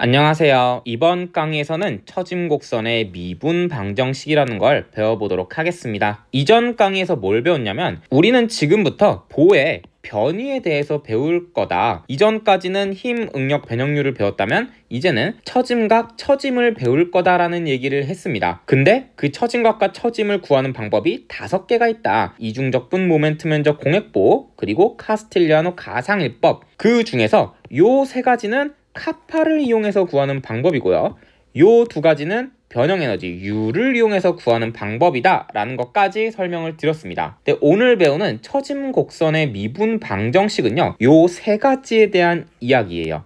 안녕하세요. 이번 강의에서는 처짐곡선의 미분 방정식이라는 걸 배워보도록 하겠습니다. 이전 강의에서 뭘 배웠냐면 우리는 지금부터 보의 변위에 대해서 배울 거다. 이전까지는 힘, 응력, 변형률을 배웠다면 이제는 처짐각, 처짐을 배울 거다라는 얘기를 했습니다. 근데 그 처짐각과 처짐을 구하는 방법이 5개가 있다. 이중적분, 모멘트 면적, 공액보, 그리고 카스틸리아노 가상일법. 그 중에서 요 3가지는 카파를 이용해서 구하는 방법이고요. 요 2가지는 변형에너지 U를 이용해서 구하는 방법이다 라는 것까지 설명을 드렸습니다. 근데 오늘 배우는 처짐곡선의 미분 방정식은요, 요 3가지에 대한 이야기예요.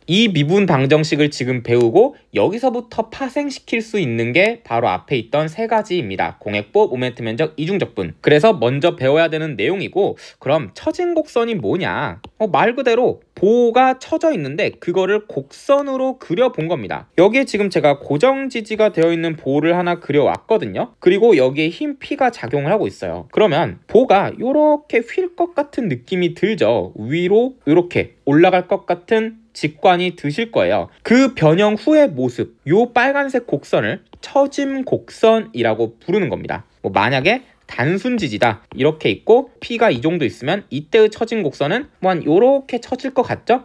이 미분 방정식을 지금 배우고 여기서부터 파생시킬 수 있는 게 바로 앞에 있던 3가지입니다. 공액보, 모멘트 면적, 이중적분. 그래서 먼저 배워야 되는 내용이고, 그럼 처짐곡선이 뭐냐? 말 그대로 보가 쳐져 있는데 그거를 곡선으로 그려본 겁니다. 여기에 지금 제가 고정지지가 되어 있는 보를 하나 그려왔거든요. 그리고 여기에 힘 P가 작용을 하고 있어요. 그러면 보가 이렇게 휠 것 같은 느낌이 들죠. 위로 이렇게 올라갈 것 같은 직관이 드실 거예요. 그 변형 후의 모습, 요 빨간색 곡선을 처짐곡선이라고 부르는 겁니다. 만약에 단순 지지다 이렇게 있고 P가 이 정도 있으면 이때의 처짐곡선은 한 요렇게 처질 것 같죠?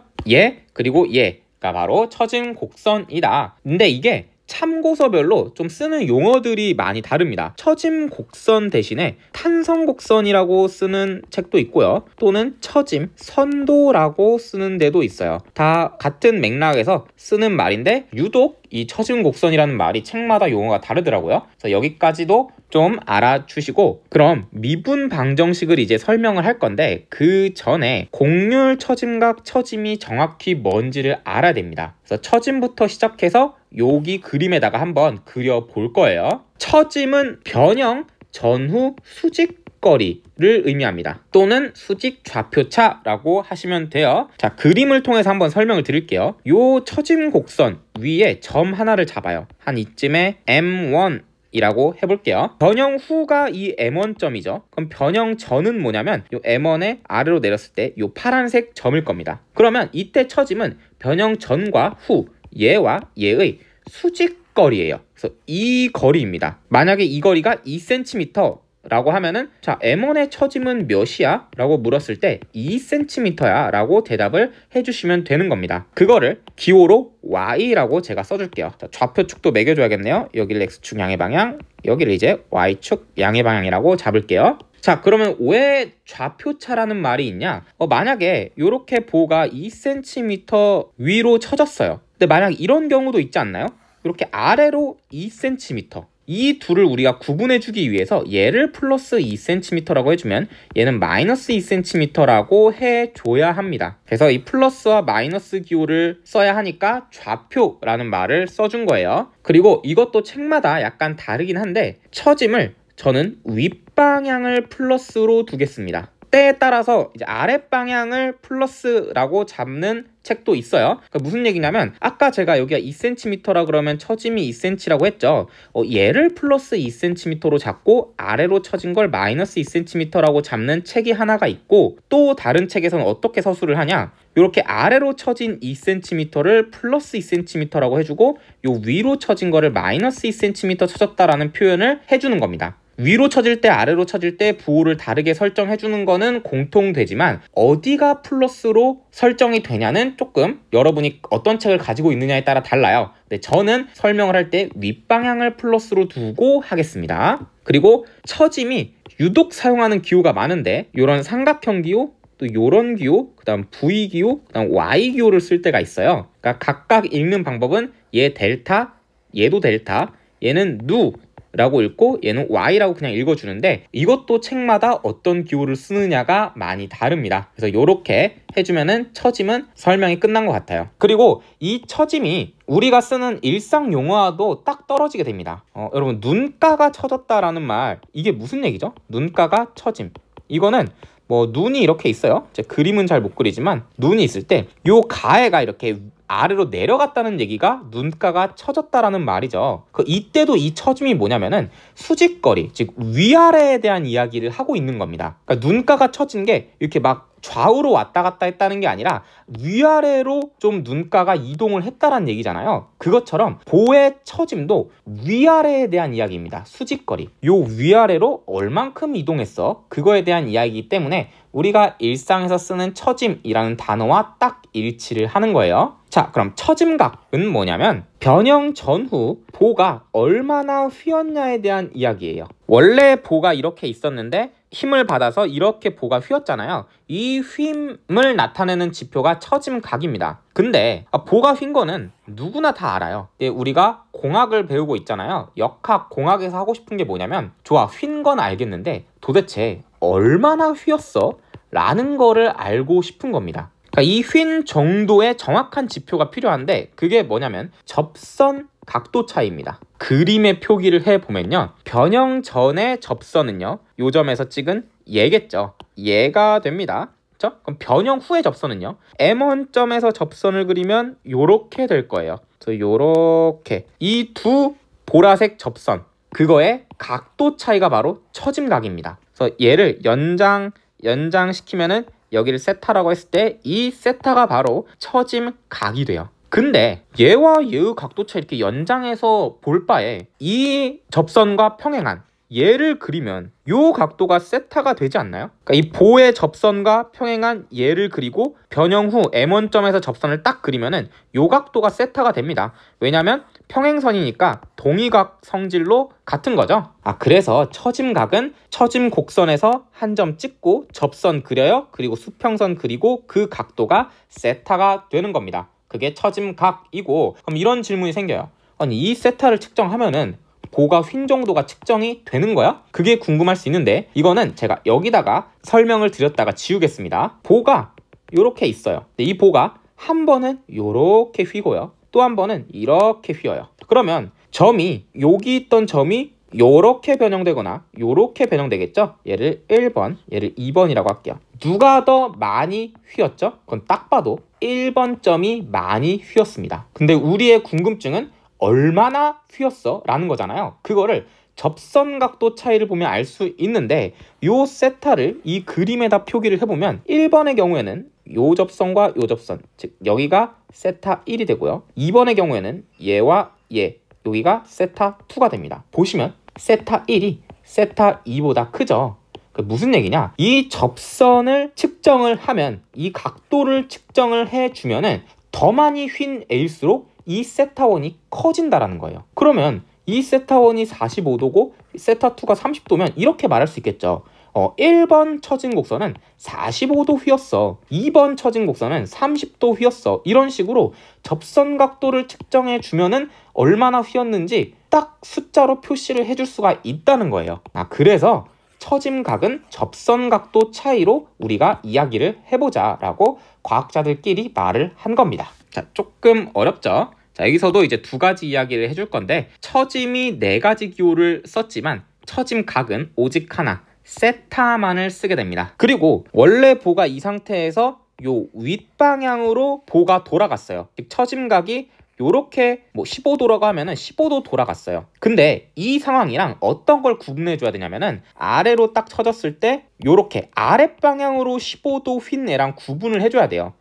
그리고 얘가 바로 처짐곡선이다. 근데 이게 참고서별로 좀 쓰는 용어들이 많이 다릅니다. 처짐곡선 대신에 탄성곡선이라고 쓰는 책도 있고요. 또는 처짐, 선도라고 쓰는 데도 있어요. 다 같은 맥락에서 쓰는 말인데 유독 이 처짐곡선이라는 말이 책마다 용어가 다르더라고요. 그래서 여기까지도 좀 알아주시고, 그럼 미분 방정식을 이제 설명을 할 건데 그 전에 곡률, 처짐각, 처짐이 정확히 뭔지를 알아야 됩니다. 그래서 처짐부터 시작해서 여기 그림에다가 한번 그려볼 거예요. 처짐은 변형, 전후, 수직거리를 의미합니다. 또는 수직 좌표차라고 하시면 돼요. 자, 그림을 통해서 한번 설명을 드릴게요. 요 처짐 곡선 위에 점 하나를 잡아요. 한 이쯤에 M1 이라고 해볼게요. 변형 후가 이 M1점이죠. 그럼 변형 전은 뭐냐면 요 M1의 아래로 내렸을 때 요 파란색 점일 겁니다. 그러면 이때 처짐은 변형 전과 후, 얘와 얘의 수직거리예요. 그래서 이 거리입니다. 만약에 이 거리가 2cm 라고 하면은, 자, M1의 처짐은 몇이야? 라고 물었을 때 2cm야 라고 대답을 해주시면 되는 겁니다. 그거를 기호로 Y라고 제가 써줄게요. 자, 좌표축도 매겨줘야겠네요. 여기를 X축 양의 방향, 여기를 이제 Y축 양의 방향이라고 잡을게요. 자, 그러면 왜 좌표차라는 말이 있냐? 만약에 이렇게 보가 2cm 위로 쳐졌어요. 근데 만약 이런 경우도 있지 않나요? 이렇게 아래로 2cm. 이 둘을 우리가 구분해주기 위해서 얘를 플러스 2cm라고 해주면 얘는 마이너스 2cm라고 해줘야 합니다. 그래서 이 플러스와 마이너스 기호를 써야 하니까 좌표라는 말을 써준 거예요. 그리고 이것도 책마다 약간 다르긴 한데 처짐을 저는 윗방향을 플러스로 두겠습니다. 때에 따라서 이제 아랫방향을 플러스라고 잡는 책도 있어요. 그러니까 무슨 얘기냐면 아까 제가 여기가 2cm라 그러면 처짐이 2cm라고 했죠. 얘를 플러스 2cm로 잡고 아래로 처진 걸 마이너스 2cm라고 잡는 책이 하나가 있고, 또 다른 책에서는 어떻게 서술을 하냐, 이렇게 아래로 처진 2cm를 플러스 2cm라고 해주고 요 위로 처진 거를 마이너스 2cm 쳐졌다라는 표현을 해주는 겁니다. 위로 쳐질 때 아래로 쳐질 때 부호를 다르게 설정해 주는 거는 공통되지만 어디가 플러스로 설정이 되냐는 조금 여러분이 어떤 책을 가지고 있느냐에 따라 달라요. 근데 저는 설명을 할 때 윗방향을 플러스로 두고 하겠습니다. 그리고 처짐이 유독 사용하는 기호가 많은데 이런 삼각형 기호, 또 요런 기호, 그 다음 V 기호, 그 다음 Y 기호를 쓸 때가 있어요. 그러니까 각각 읽는 방법은 얘 델타, 얘도 델타, 얘는 누 라고 읽고 얘는 Y라고 그냥 읽어주는데 이것도 책마다 어떤 기호를 쓰느냐가 많이 다릅니다. 그래서 이렇게 해주면은 처짐은 설명이 끝난 것 같아요. 그리고 이 처짐이 우리가 쓰는 일상 용어와도 딱 떨어지게 됩니다. 여러분, 눈가가 처졌다라는 말, 이게 무슨 얘기죠? 눈가가 처짐. 이거는 눈이 이렇게 있어요. 제 그림은 잘 못 그리지만 눈이 있을 때 요 가해가 이렇게 아래로 내려갔다는 얘기가 눈가가 처졌다라는 말이죠. 이때도 이 처짐이 뭐냐면은 수직거리, 즉 위아래에 대한 이야기를 하고 있는 겁니다. 그러니까 눈가가 처진 게 이렇게 막 좌우로 왔다 갔다 했다는 게 아니라 위아래로 좀 눈가가 이동을 했다는 얘기잖아요. 그것처럼 보의 처짐도 위아래에 대한 이야기입니다. 수직거리. 요 위아래로 얼만큼 이동했어? 그거에 대한 이야기이기 때문에 우리가 일상에서 쓰는 처짐이라는 단어와 딱 일치를 하는 거예요. 자, 그럼 처짐각은 뭐냐면 변형 전후 보가 얼마나 휘었냐에 대한 이야기예요. 원래 보가 이렇게 있었는데 힘을 받아서 이렇게 보가 휘었잖아요. 이 휨을 나타내는 지표가 처짐각입니다. 근데 보가 휜 거는 누구나 다 알아요. 우리가 공학을 배우고 있잖아요. 역학, 공학에서 하고 싶은 게 뭐냐면 좋아, 휜 건 알겠는데 도대체 얼마나 휘었어? 라는 거를 알고 싶은 겁니다. 이 휜 정도의 정확한 지표가 필요한데 그게 뭐냐면 접선 각도 차이입니다. 그림의 표기를 해보면요. 변형 전의 접선은요. 요 점에서 찍은 얘겠죠. 얘가 됩니다. 그렇죠? 그럼 변형 후의 접선은요. M1점에서 접선을 그리면 요렇게 될 거예요. 그래서 요렇게 이 두 보라색 접선 그거의 각도 차이가 바로 처짐각입니다. 그래서 얘를 연장시키면은 여기를 세타라고 했을 때 이 세타가 바로 처짐각이 돼요. 근데 얘와 얘의 각도 차이 이렇게 연장해서 볼 바에 이 접선과 평행한 얘를 그리면 요 각도가 세타가 되지 않나요? 그러니까 이 보의 접선과 평행한 얘를 그리고 변형 후 M1점에서 접선을 딱 그리면은 요 각도가 세타가 됩니다. 왜냐면 평행선이니까 동위각 성질로 같은 거죠. 그래서 처짐각은 처짐 곡선에서 한 점 찍고 접선 그려요. 그리고 수평선 그리고 그 각도가 세타가 되는 겁니다. 그게 처짐각이고, 그럼 이런 질문이 생겨요. 아니, 이 세타를 측정하면은 보가 휜 정도가 측정이 되는 거야? 그게 궁금할 수 있는데 이거는 제가 여기다가 설명을 드렸다가 지우겠습니다. 보가 이렇게 있어요. 이 보가 한 번은 이렇게 휘고요. 또 한 번은 이렇게 휘어요. 그러면 점이 여기 있던 점이 요렇게 변형되거나 요렇게 변형되겠죠? 얘를 1번, 얘를 2번이라고 할게요. 누가 더 많이 휘었죠? 그건 딱 봐도 1번 점이 많이 휘었습니다. 근데 우리의 궁금증은 얼마나 휘었어? 라는 거잖아요. 그거를 접선 각도 차이를 보면 알 수 있는데 요 세타를 이 그림에다 표기를 해보면 1번의 경우에는 요 접선과 요 접선, 즉 여기가 세타 1이 되고요. 2번의 경우에는 얘와 얘, 여기가 세타 2가 됩니다. 보시면 세타 1이 세타 2보다 크죠? 무슨 얘기냐? 이 접선을 측정을 하면 이 각도를 측정을 해주면은 더 많이 휜 A일수록 이 세타1이 커진다라는 거예요. 그러면 이 세타1이 45도고 세타2가 30도면 이렇게 말할 수 있겠죠. 1번 처진 곡선은 45도 휘었어. 2번 처진 곡선은 30도 휘었어. 이런 식으로 접선 각도를 측정해 주면은 얼마나 휘었는지 딱 숫자로 표시를 해줄 수가 있다는 거예요. 그래서 처짐각은 접선 각도 차이로 우리가 이야기를 해보자 라고 과학자들끼리 말을 한 겁니다. 자, 조금 어렵죠? 자, 여기서도 이제 두 가지 이야기를 해줄 건데 처짐이 네 가지 기호를 썼지만 처짐각은 오직 하나, 세타만을 쓰게 됩니다. 그리고 원래 보가 이 상태에서 요 윗방향으로 보가 돌아갔어요. 즉 처짐각이 요렇게 15도라고 하면은 15도 돌아갔어요. 근데 이 상황이랑 어떤 걸 구분해 줘야 되냐면은 아래로 딱 쳐졌을 때 요렇게 아랫방향으로 15도 휜 애랑 구분을 해줘야 돼요.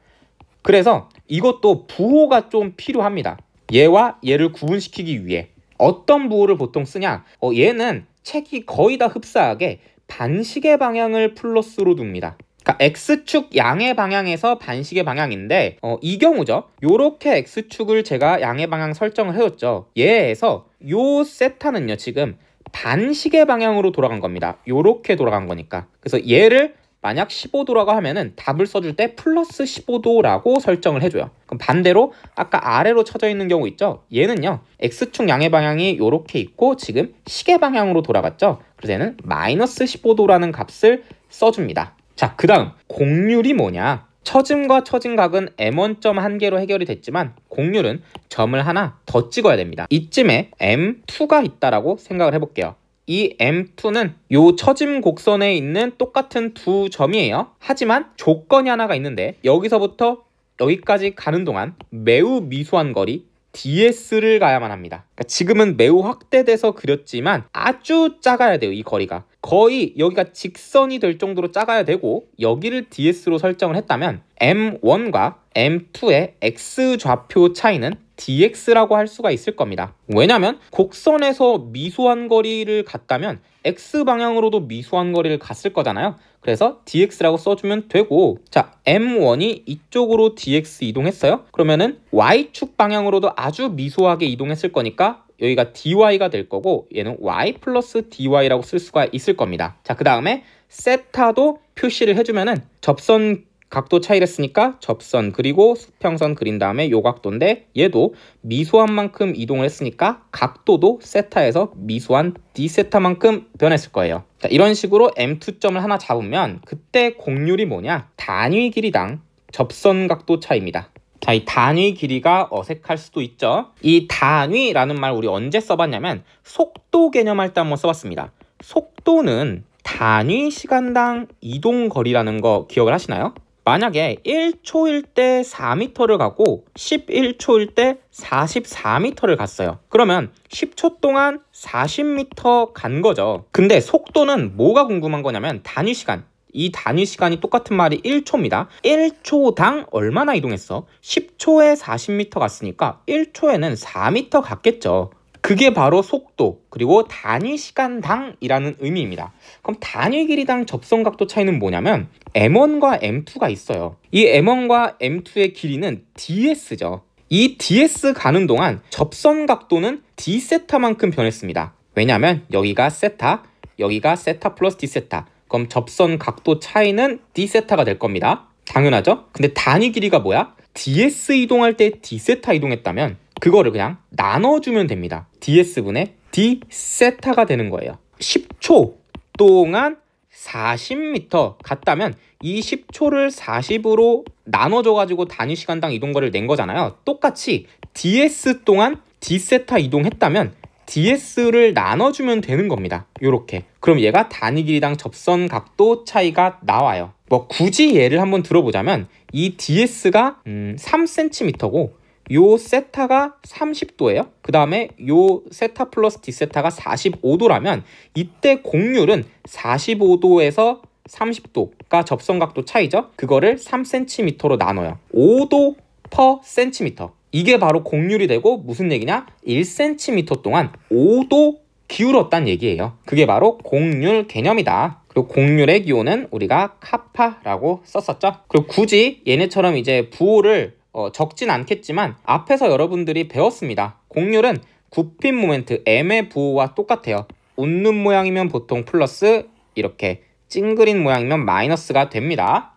그래서 이것도 부호가 좀 필요합니다. 얘와 얘를 구분시키기 위해 어떤 부호를 보통 쓰냐? 얘는 책이 거의 다 흡사하게 반시계 방향을 플러스로 둡니다. 그러니까 X축 양의 방향에서 반시계 방향인데 이 경우죠. 요렇게 X축을 제가 양의 방향 설정을 해줬죠. 얘에서 요 세타는요 지금 반시계 방향으로 돌아간 겁니다. 요렇게 돌아간 거니까. 그래서 얘를 만약 15도라고 하면은 답을 써줄 때 플러스 15도라고 설정을 해줘요. 그럼 반대로 아까 아래로 쳐져 있는 경우 있죠? 얘는요 X축 양의 방향이 요렇게 있고 지금 시계 방향으로 돌아갔죠? 그래서 얘는 마이너스 15도라는 값을 써줍니다. 자, 그 다음 곡률이 뭐냐? 처짐과 처짐각은 M1점 한 개로 해결이 됐지만 곡률은 점을 하나 더 찍어야 됩니다. 이쯤에 M2가 있다라고 생각을 해볼게요. 이 M2는 요 처짐 곡선에 있는 똑같은 두 점이에요. 하지만 조건이 하나가 있는데 여기서부터 여기까지 가는 동안 매우 미소한 거리 ds를 가야만 합니다. 그러니까 지금은 매우 확대돼서 그렸지만 아주 작아야 돼요. 이 거리가 거의 여기가 직선이 될 정도로 작아야 되고, 여기를 ds로 설정을 했다면 m1과 m2의 x좌표 차이는 dx라고 할 수가 있을 겁니다. 왜냐면 곡선에서 미소한 거리를 갔다면 x방향으로도 미소한 거리를 갔을 거잖아요. 그래서 dx라고 써주면 되고, 자, m1이 이쪽으로 dx 이동했어요. 그러면은 y축 방향으로도 아주 미소하게 이동했을 거니까 여기가 dy가 될 거고, 얘는 y 플러스 dy라고 쓸 수가 있을 겁니다. 자, 그 다음에 세타도 표시를 해주면은 접선 각도 차이를 했으니까 접선 그리고 수평선 그린 다음에 요 각도인데, 얘도 미소한 만큼 이동을 했으니까 각도도 세타에서 미소한 d세타만큼 변했을 거예요. 자, 이런 식으로 m2점을 하나 잡으면 그때 곡률이 뭐냐? 단위 길이당 접선 각도 차이입니다. 자, 이 단위 길이가 어색할 수도 있죠. 이 단위라는 말 우리 언제 써봤냐면 속도 개념할 때 한번 써봤습니다. 속도는 단위 시간당 이동 거리라는 거 기억을 하시나요? 만약에 1초일 때 4m를 가고 11초일 때 44m를 갔어요. 그러면 10초 동안 40m 간 거죠. 근데 속도는 뭐가 궁금한 거냐면 단위 시간. 이 단위 시간이 똑같은 말이 1초입니다. 1초당 얼마나 이동했어? 10초에 40m 갔으니까 1초에는 4m 갔겠죠. 그게 바로 속도, 그리고 단위 시간당이라는 의미입니다. 그럼 단위 길이당 접선 각도 차이는 뭐냐면 m1과 m2가 있어요. 이 m1과 m2의 길이는 ds죠. 이 ds 가는 동안 접선 각도는 d세타만큼 변했습니다. 왜냐하면 여기가 세타, 여기가 세타 플러스 d세타. 그럼 접선 각도 차이는 d세타가 될 겁니다. 당연하죠? 근데 단위 길이가 뭐야? ds 이동할 때 d세타 이동했다면 그거를 그냥 나눠주면 됩니다. ds분의 d세타가 되는 거예요. 10초 동안 40m 갔다면 이 10초를 40으로 나눠줘가지고 단위 시간당 이동거리를 낸 거잖아요. 똑같이 ds 동안 d세타 이동했다면 ds를 나눠주면 되는 겁니다. 요렇게. 그럼 얘가 단위 길이당 접선 각도 차이가 나와요. 뭐 굳이 예를 한번 들어보자면 이 ds가 3cm고 요 세타가 30도예요. 그 다음에 요 세타 플러스 d세타가 45도라면 이때 곡률은 45도에서 30도가 접선각도 차이죠. 그거를 3cm로 나눠요. 5도 per cm. 이게 바로 곡률이 되고 무슨 얘기냐? 1cm 동안 5도 기울었단 얘기예요. 그게 바로 곡률 개념이다. 그리고 곡률의 기호는 우리가 카파라고 썼었죠. 그리고 굳이 얘네처럼 이제 부호를 적진 않겠지만 앞에서 여러분들이 배웠습니다. 곡률은 굽힌 모멘트 m의 부호와 똑같아요. 웃는 모양이면 보통 플러스, 이렇게 찡그린 모양이면 마이너스가 됩니다.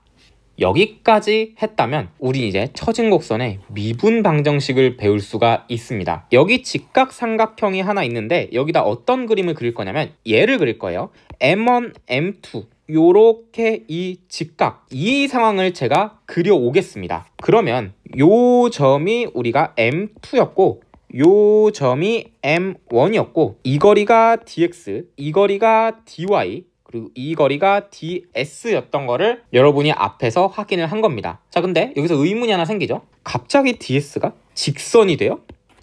여기까지 했다면 우리 이제 처진 곡선의 미분 방정식을 배울 수가 있습니다. 여기 직각삼각형이 하나 있는데 여기다 어떤 그림을 그릴 거냐면 얘를 그릴 거예요. m1, m2 요렇게 이 직각, 이 상황을 제가 그려오겠습니다. 그러면 요 점이 우리가 m2였고 요 점이 m1이었고 이 거리가 dx, 이 거리가 dy, 그리고 이 거리가 ds였던 거를 여러분이 앞에서 확인을 한 겁니다. 자, 근데 여기서 의문이 하나 생기죠? 갑자기 ds가 직선이 돼요?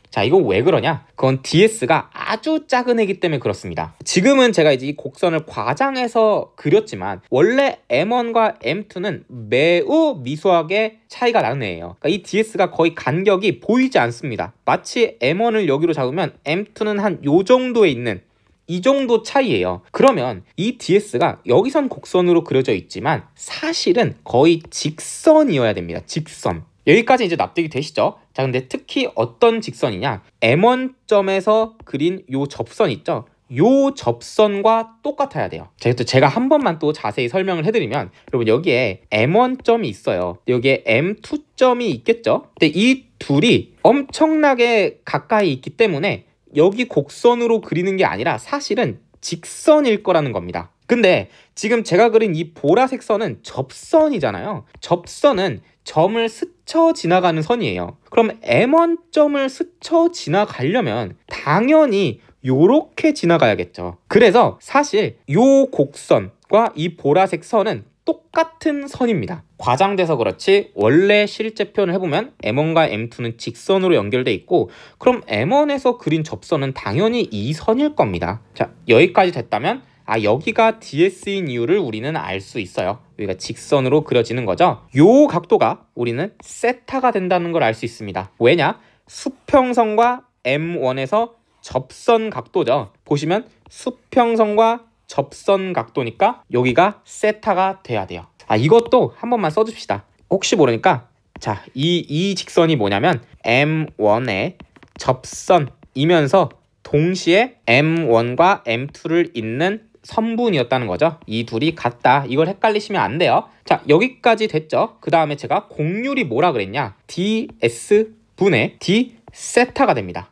자, 이거 왜 그러냐? 그건 ds가 아주 작은 애기 때문에 그렇습니다. 지금은 제가 이제 이 곡선을 과장해서 그렸지만 원래 m1과 m2는 매우 미소하게 차이가 나는 애예요. 그러니까 이 ds가 거의 간격이 보이지 않습니다. 마치 m1을 여기로 잡으면 m2는 한 요 정도에 있는 이 정도 차이예요. 그러면 이 ds가 여기선 곡선으로 그려져 있지만 사실은 거의 직선이어야 됩니다. 직선. 여기까지 이제 납득이 되시죠? 자, 근데 특히 어떤 직선이냐? m1점에서 그린 요 접선 있죠? 요 접선과 똑같아야 돼요. 자, 이것도 제가 한 번만 또 자세히 설명을 해드리면, 여러분 여기에 m1점이 있어요. 여기에 m2점이 있겠죠? 근데 이 둘이 엄청나게 가까이 있기 때문에 여기 곡선으로 그리는 게 아니라 사실은 직선일 거라는 겁니다. 근데 지금 제가 그린 이 보라색 선은 접선이잖아요. 접선은 점을 스쳐 지나가는 선이에요. 그럼 m1점을 스쳐 지나가려면 당연히 요렇게 지나가야겠죠. 그래서 사실 요 곡선과 이 보라색 선은 똑같은 선입니다. 과장돼서 그렇지 원래 실제 표현을 해보면 M1과 M2는 직선으로 연결돼 있고 그럼 M1에서 그린 접선은 당연히 이 선일 겁니다. 자, 여기까지 됐다면 여기가 DS인 이유를 우리는 알 수 있어요. 여기가 직선으로 그려지는 거죠. 요 각도가 우리는 세타가 된다는 걸 알 수 있습니다. 왜냐? 수평선과 M1에서 접선 각도죠. 보시면 수평선과 접선 각도니까 여기가 세타가 돼야 돼요. 이것도 한 번만 써줍시다. 혹시 모르니까 자, 이 직선이 뭐냐면 M1의 접선이면서 동시에 M1과 M2를 잇는 선분이었다는 거죠. 이 둘이 같다. 이걸 헷갈리시면 안 돼요. 자, 여기까지 됐죠. 그 다음에 제가 곡률이 뭐라 그랬냐? ds분의 d 세타가 됩니다.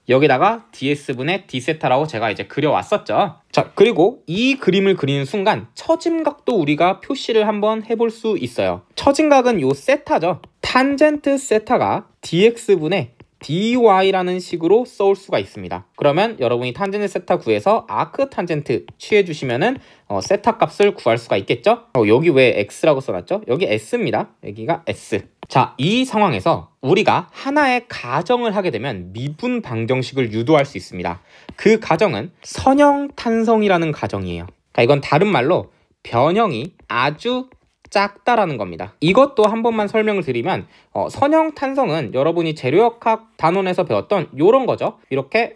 여기다가 ds분의 d 세타라고 제가 이제 그려왔었죠. 자, 그리고 이 그림을 그리는 순간 처짐각도 우리가 표시를 한번 해볼 수 있어요. 처짐각은 요 세타죠. 탄젠트 세타가 dx분의 dy라는 식으로 써올 수가 있습니다. 그러면 여러분이 탄젠트 세타 구해서 아크 탄젠트 취해주시면은 세타 값을 구할 수가 있겠죠? 여기 왜 x라고 써놨죠? 여기 s입니다. 여기가 s. 자, 이 상황에서 우리가 하나의 가정을 하게 되면 미분 방정식을 유도할 수 있습니다. 그 가정은 선형탄성이라는 가정이에요. 그러니까 이건 다른 말로 변형이 아주 작다라는 겁니다. 이것도 한 번만 설명을 드리면 선형탄성은 여러분이 재료역학 단원에서 배웠던 요런 거죠. 이렇게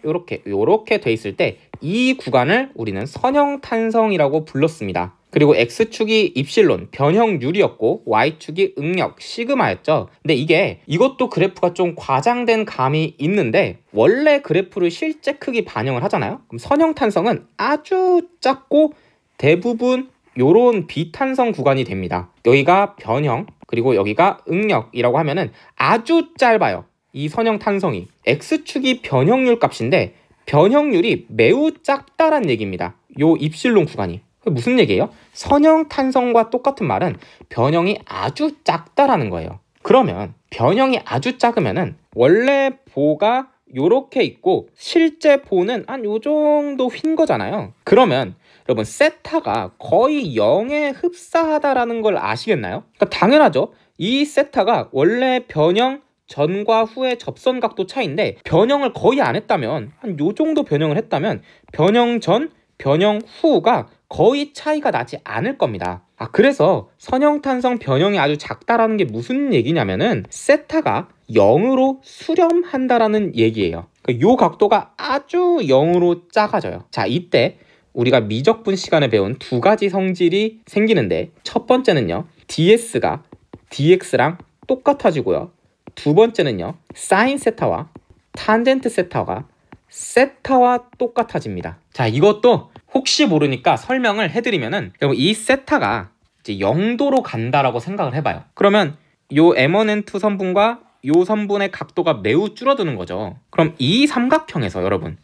돼 있을 때 이 구간을 우리는 선형탄성이라고 불렀습니다. 그리고 X축이 입실론, 변형률이었고 Y축이 응력, 시그마였죠. 근데 이것도 그래프가 좀 과장된 감이 있는데 원래 그래프를 실제 크기 반영을 하잖아요. 그럼 선형탄성은 아주 작고 대부분 요런 비탄성 구간이 됩니다. 여기가 변형, 그리고 여기가 응력이라고 하면은 아주 짧아요. 이 선형탄성이. X축이 변형률 값인데 변형률이 매우 작다란 얘기입니다. 요 입실론 구간이. 무슨 얘기예요? 선형탄성과 똑같은 말은 변형이 아주 작다라는 거예요. 그러면 변형이 아주 작으면은 원래 보가 요렇게 있고 실제 보는 한 요 정도 휜 거잖아요. 그러면 여러분 세타가 거의 0에 흡사하다라는 걸 아시겠나요? 그러니까 당연하죠. 이 세타가 원래 변형 전과 후의 접선 각도 차이인데 변형을 거의 안 했다면 한 요 정도 변형을 했다면 변형 전, 변형 후가 거의 차이가 나지 않을 겁니다. 그래서 선형탄성 변형이 아주 작다라는 게 무슨 얘기냐면은 세타가 0으로 수렴한다라는 얘기예요. 요 각도가 아주 0으로 작아져요. 자, 이때 우리가 미적분 시간에 배운 두 가지 성질이 생기는데 첫 번째는요, ds가 dx랑 똑같아지고요. 두 번째는요, 사인 세타와 탄젠트 세타가 세타와 똑같아집니다. 자, 이것도 혹시 모르니까 설명을 해드리면은 여러분 이 세타가 이제 0도로 간다라고 생각을 해봐요. 그러면 요 M1N2 선분과 요 선분의 각도가 매우 줄어드는 거죠. 그럼 이 삼각형에서 여러분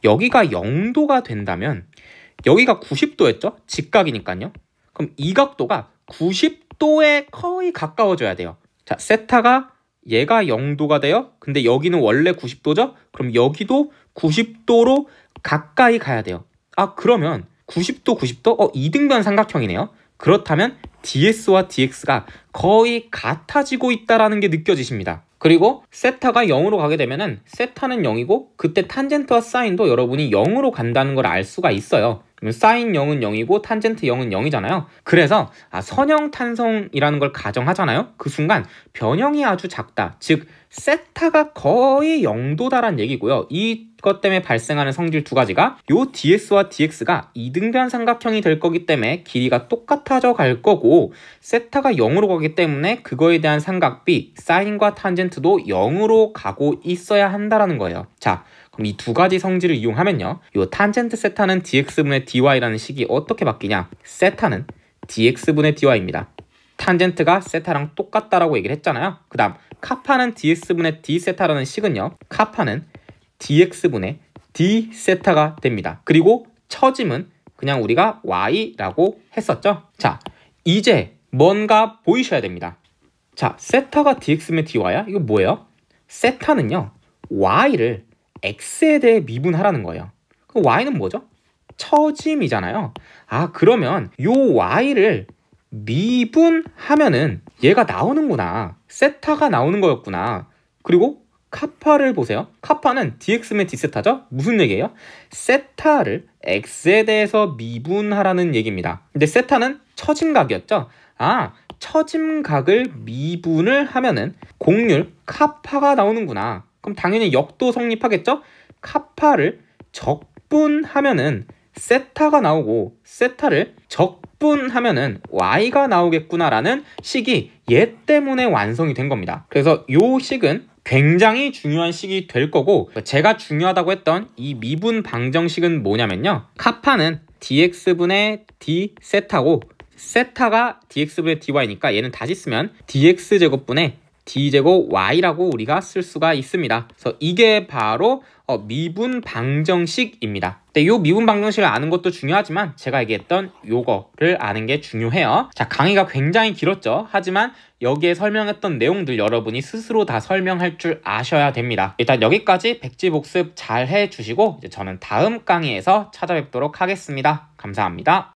여기가 0도가 된다면 여기가 90도였죠? 직각이니까요. 그럼 이 각도가 90도에 거의 가까워져야 돼요. 자, 세타가 얘가 0도가 돼요. 근데 여기는 원래 90도죠? 그럼 여기도 90도로 가까이 가야 돼요. 그러면 90도, 90도? 이등변 삼각형이네요. 그렇다면 ds와 dx가 거의 같아지고 있다는 게 느껴지십니다. 그리고 세타가 0으로 가게 되면은 세타는 0이고 그때 탄젠트와 사인도 여러분이 0으로 간다는 걸 알 수가 있어요. 그러면 사인 0은 0이고 탄젠트 0은 0이잖아요. 그래서 선형탄성이라는 걸 가정하잖아요. 그 순간 변형이 아주 작다. 즉 세타가 거의 0도다란 얘기고요. 이것 때문에 발생하는 성질 두 가지가 요 ds와 dx가 이등변 삼각형이 될 거기 때문에 길이가 똑같아져 갈 거고 세타가 0으로 가기 때문에 그거에 대한 삼각비 사인과 탄젠트도 0으로 가고 있어야 한다라는 거예요. 자, 그럼 이 두 가지 성질을 이용하면요, 요 탄젠트 세타는 dx분의 dy라는 식이 어떻게 바뀌냐? 세타는 dx분의 dy입니다. 탄젠트가 세타랑 똑같다라고 얘기를 했잖아요. 그 다음 카파는 ds분의 d세타라는 식은요, 카파는 dx분의 d세타가 됩니다. 그리고 처짐은 그냥 우리가 y라고 했었죠. 자, 이제 뭔가 보이셔야 됩니다. 자, 세타가 dx분의 dy야? 이거 뭐예요? 세타는요, y를 x에 대해 미분하라는 거예요. 그럼 y는 뭐죠? 처짐이잖아요. 그러면 요 y를 미분하면은 얘가 나오는구나. 세타가 나오는 거였구나. 그리고 카파를 보세요. 카파는 dx면 d세타죠? 무슨 얘기예요? 세타를 x에 대해서 미분하라는 얘기입니다. 근데 세타는 처짐각이었죠? 처짐각을 미분을 하면은 곡률 카파가 나오는구나. 그럼 당연히 역도 성립하겠죠? 카파를 적분하면은 세타가 나오고 세타를 적분하면은 y가 나오겠구나라는 식이 얘 때문에 완성이 된 겁니다. 그래서 요 식은 굉장히 중요한 식이 될 거고, 제가 중요하다고 했던 이 미분 방정식은 뭐냐면요, 카파는 dx분의 d 세타고 세타가 dx분의 dy니까 얘는 다시 쓰면 dx제곱분의 d제곱 y라고 우리가 쓸 수가 있습니다. 그래서 이게 바로 미분 방정식입니다. 근데 이 미분 방정식을 아는 것도 중요하지만 제가 얘기했던 요거를 아는 게 중요해요. 자, 강의가 굉장히 길었죠. 하지만 여기에 설명했던 내용들 여러분이 스스로 다 설명할 줄 아셔야 됩니다. 일단 여기까지 백지복습 잘 해주시고 이제 저는 다음 강의에서 찾아뵙도록 하겠습니다. 감사합니다.